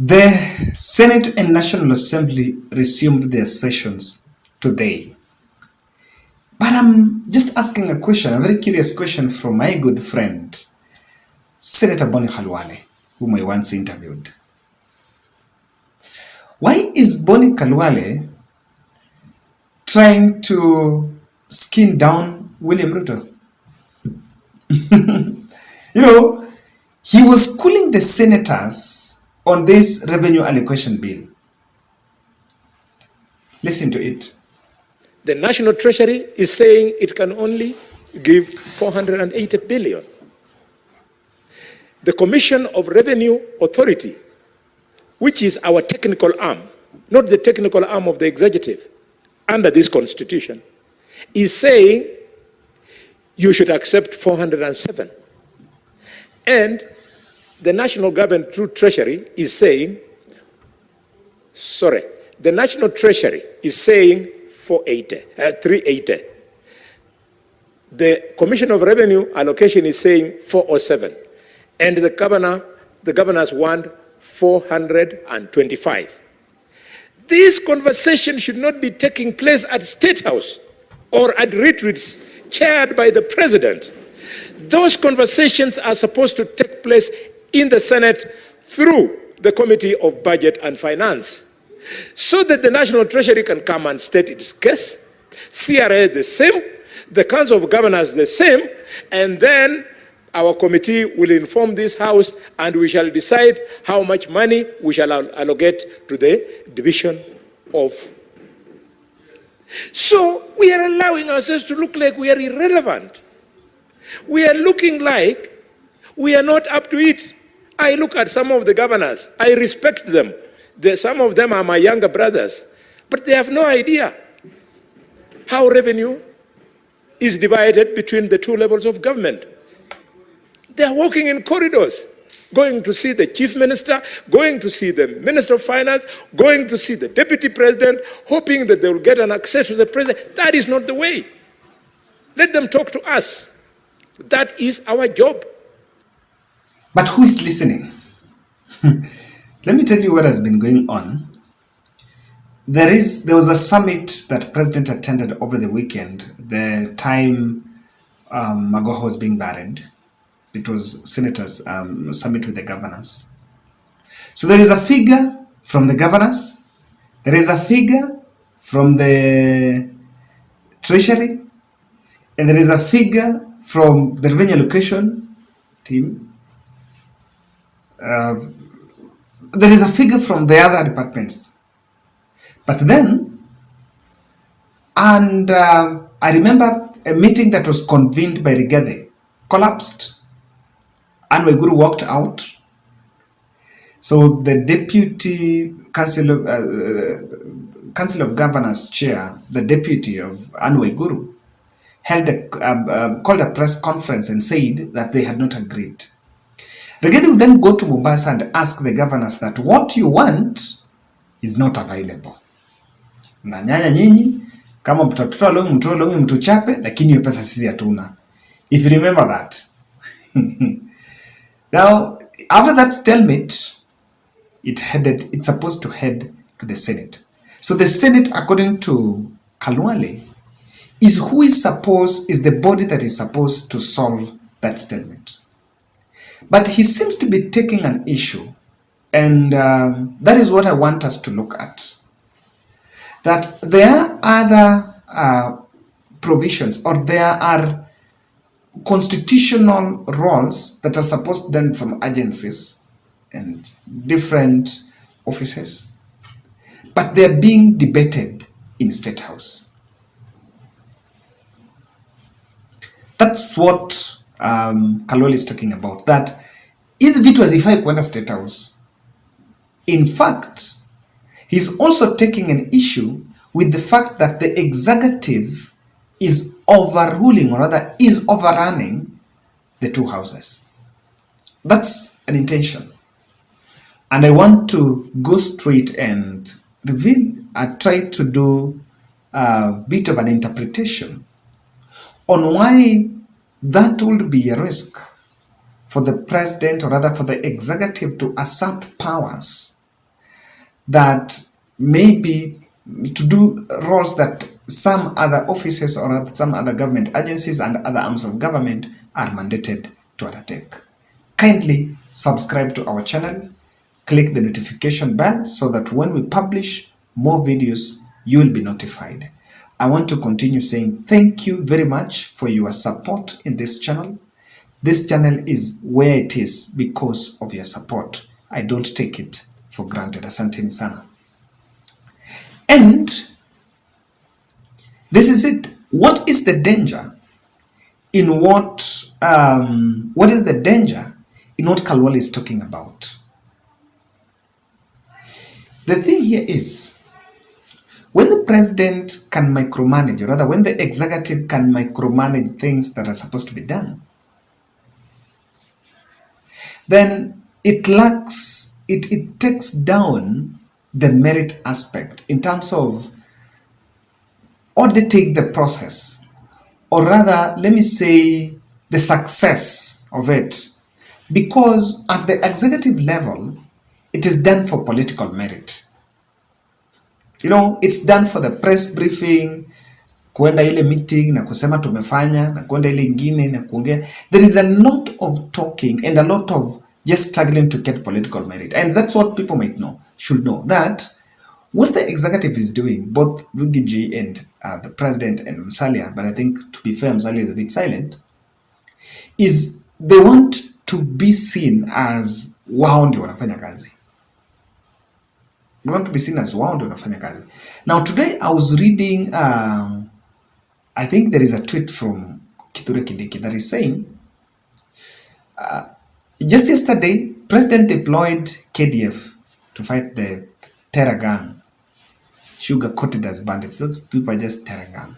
The Senate and National Assembly resumed their sessions today. But I'm just asking a question, a very curious question from my good friend, Senator Bony Khalwale, whom I once interviewed. Why is Bony Khalwale trying to skin down William Ruto? He was schooling the senators on this revenue allocation bill. Listen to it. The National Treasury is saying it can only give 480 billion. The Commission of Revenue Authority, which is our technical arm, not the technical arm of the executive, under this constitution, is saying you should accept 407. And the national government through Treasury is saying, the National Treasury is saying 380. The Commission of Revenue Allocation is saying 407. And the governors want 425. This conversation should not be taking place at State House or at retreats chaired by the president. Those conversations are supposed to take place in the Senate through the Committee of Budget and Finance, so that the National Treasury can come and state its case, CRA the same, the Council of Governors the same, and then our committee will inform this House and we shall decide how much money we shall allocate to the division of. So we are allowing ourselves to look like we are irrelevant. We are looking like we are not up to it. I look at some of the governors. I respect them. Some of them are my younger brothers. But they have no idea how revenue is divided between the two levels of government. They are walking in corridors, going to see the chief minister, going to see the minister of finance, going to see the deputy president, hoping that they will get an access to the president. That is not the way. Let them talk to us. That is our job. But who is listening? Let me tell you what has been going on. There was a summit that President attended over the weekend, the time Magoha was being buried. It was senators' summit with the governors. So there is a figure from the governors, there is a figure from the Treasury, and there is a figure from the revenue allocation team. There is a figure from the other departments. But then, I remember a meeting that was convened by Rigathi collapsed. Anne Waiguru walked out. So the deputy council of governors chair, the deputy of Anne Waiguru, called a press conference and said that they had not agreed. Rigathi will then go to Mombasa and ask the governors that what you want is not available. Na nyanya nyinyi kama mtatoa longi mtuchape, lakini hiyo pesa sisi hatuna. If you remember that. Now, after that stalemate, it's supposed to head to the Senate. So the Senate, according to Khalwale, is the body that is supposed to solve that stalemate. But he seems to be taking an issue, and that is what I want us to look at. That there are other provisions, or there are constitutional roles that are supposed to be done in some agencies and different offices, but they're being debated in State House. That's what Khalwale is talking about, that hizi vitu hazifai kwenda State House. In fact, he's also taking an issue with the fact that the executive is overruling, or rather is overrunning, the two houses. That's an intention. And I want to go straight and try to do a bit of an interpretation on why that would be a risk for the president, or rather for the executive, to usurp powers that maybe to do roles that some other offices or some other government agencies and other arms of government are mandated to undertake. Kindly subscribe to our channel, click the notification bell so that when we publish more videos, you will be notified. I want to continue saying thank you very much for your support in this channel. This channel is where it is because of your support. I don't take it for granted. Asanteni sana. And this is it. What is the danger in what is the danger in what Khalwale is talking about? The thing here is, when the president can micromanage, or rather when the executive can micromanage things that are supposed to be done, then it takes down the merit aspect in terms of auditing the process, or rather, let me say, the success of it. Because at the executive level, it is done for political merit. It's done for the press briefing, kuenda ile meeting na kusema tumefanya, na kuenda ile ingine na kuongea. There is a lot of talking and a lot of just struggling to get political merit. And that's what people should know, that what the executive is doing, both Rugiji and the president and Musalia, but I think to be fair, Musalia is a bit silent, is they want to be seen as wao ndio wanafanya kazi. They want to be seen as wao ndio wanafanya kazi. Now today I was reading, I think there is a tweet from Kithure Kindiki that is saying, just yesterday, President deployed KDF to fight the terror gang, sugar-coated as bandits. Those people are just terror gang.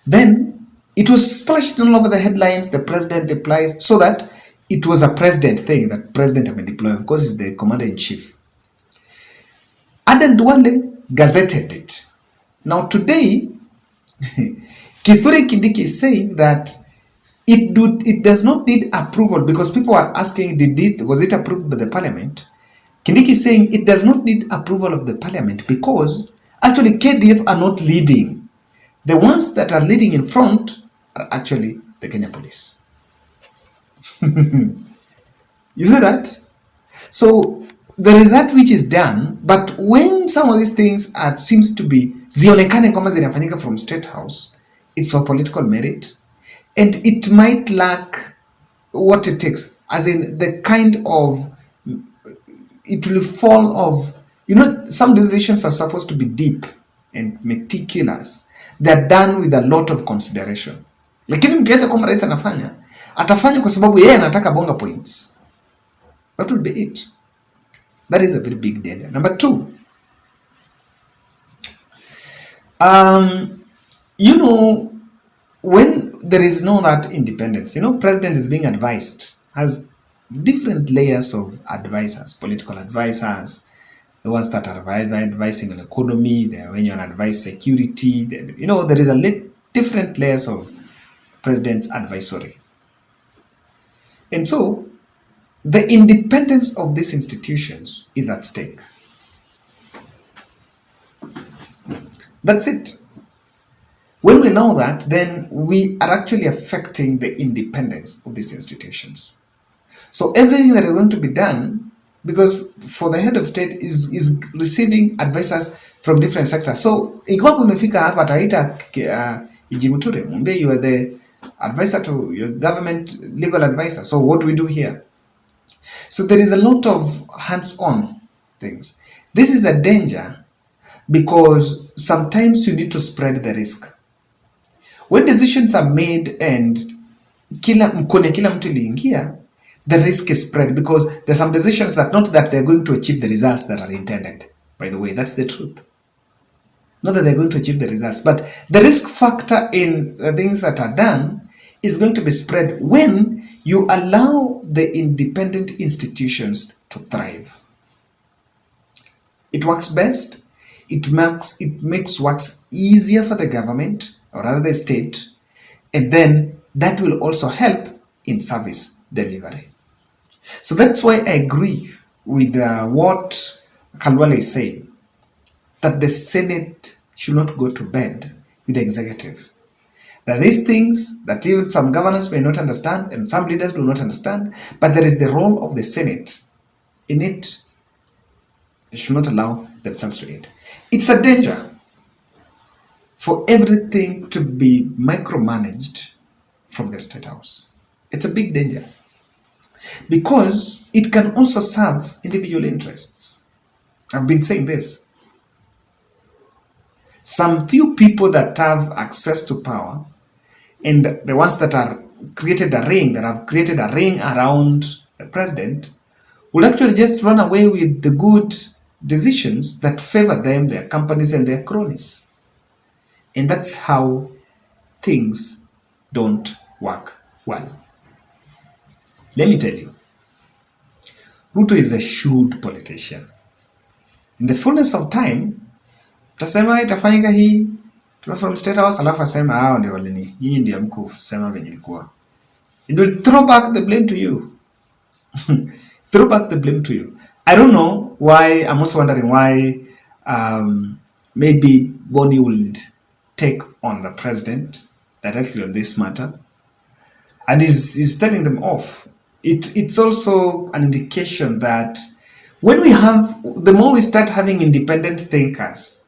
Then it was splashed all over the headlines, the president deployed, so that it was a president thing that president had been deployed. Of course, he's the commander-in-chief. Aden Duale gazetted it. Now today, Kithure Kindiki is saying that it does not need approval, because people are asking, was it approved by the parliament? Kindiki is saying it does not need approval of the parliament because actually KDF are not leading. The ones that are leading in front are actually the Kenya police. You see that? So there is that which is done, but when some of these things seems to be zionekane kama zinafanyika from State House, it's for political merit, and it might lack what it takes, as in the kind of, it will fall of, some decisions are supposed to be deep and meticulous. They're done with a lot of consideration. Lakini mkiacha kwamba rais atafanya kwa sababu yeye anataka bonga points. That will be it. That is a very big danger. Number two, when there is no that independence, president is being advised, has different layers of advisors, political advisors, the ones that are advising on economy, when you advise security, there is different layers of president's advisory. And so, the independence of these institutions is at stake. That's it. When we know that, then we are actually affecting the independence of these institutions. So everything that is going to be done, because for the head of state is receiving advisors from different sectors. So ikiwa umefika hapa ataita Ijimuture, mwambie you are the advisor to your government, legal advisor. So what do we do here? So there is a lot of hands-on things. This is a danger because sometimes you need to spread the risk. When decisions are made and kila mtu iliingia, the risk is spread because there's some decisions that not that they're going to achieve the results that are intended. By the way, that's the truth. Not that they're going to achieve the results, but the risk factor in the things that are done is going to be spread when you allow the independent institutions to thrive. It works best. It makes works easier for the government, or rather the state, and then that will also help in service delivery. So that's why I agree with what Khalwale is saying that the Senate should not go to bed with the executive. There are these things that even some governors may not understand and some leaders do not understand, but there is the role of the Senate in it. They should not allow themselves to it. It's a danger for everything to be micromanaged from the State House. It's a big danger because it can also serve individual interests. I've been saying this. Some few people that have access to power and the ones that have created a ring around the president will actually just run away with the good decisions that favor them, their companies, and their cronies. And that's how things don't work well. Let me tell you, Ruto is a shrewd politician. In the fullness of time, tasema itafanyika hii from State House, alafu asema hao ndio walini, nyinyi ndio mkusema venye ilikuwa. It will throw back the blame to you. Throw back the blame to you. I don't know why. I'm also wondering why maybe Bony would take on the president directly on this matter, and is telling them off. It's also an indication that when we have, the more we start having independent thinkers,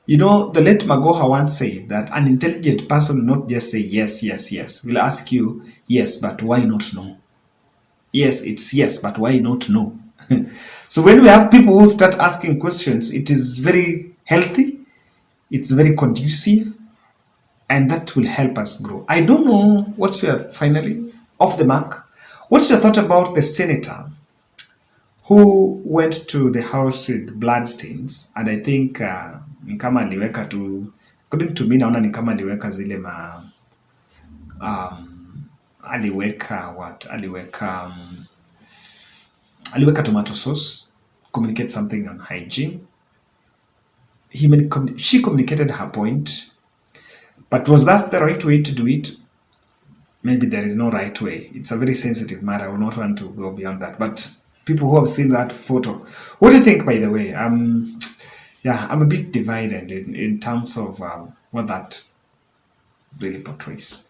you know, the late Magoha once said that an intelligent person will not just say yes, yes, yes. Will ask you, yes, but why not no? Yes, it's yes, but why not no? So when we have people who start asking questions, it is very healthy, it's very conducive, and that will help us grow. I don't know what's your, finally, off the mark, what's your thought about the senator who went to the house with bloodstains, and I think ni kama aliweka tu, according to me naona ni kama aliweka zile aliweka tomato sauce, communicate something on hygiene. She communicated her point, but was that the right way to do it? Maybe there is no right way. It's a very sensitive matter. I will not want to go beyond that. But people who have seen that photo, what do you think, by the way? Yeah, I'm a bit divided in terms of what that really portrays.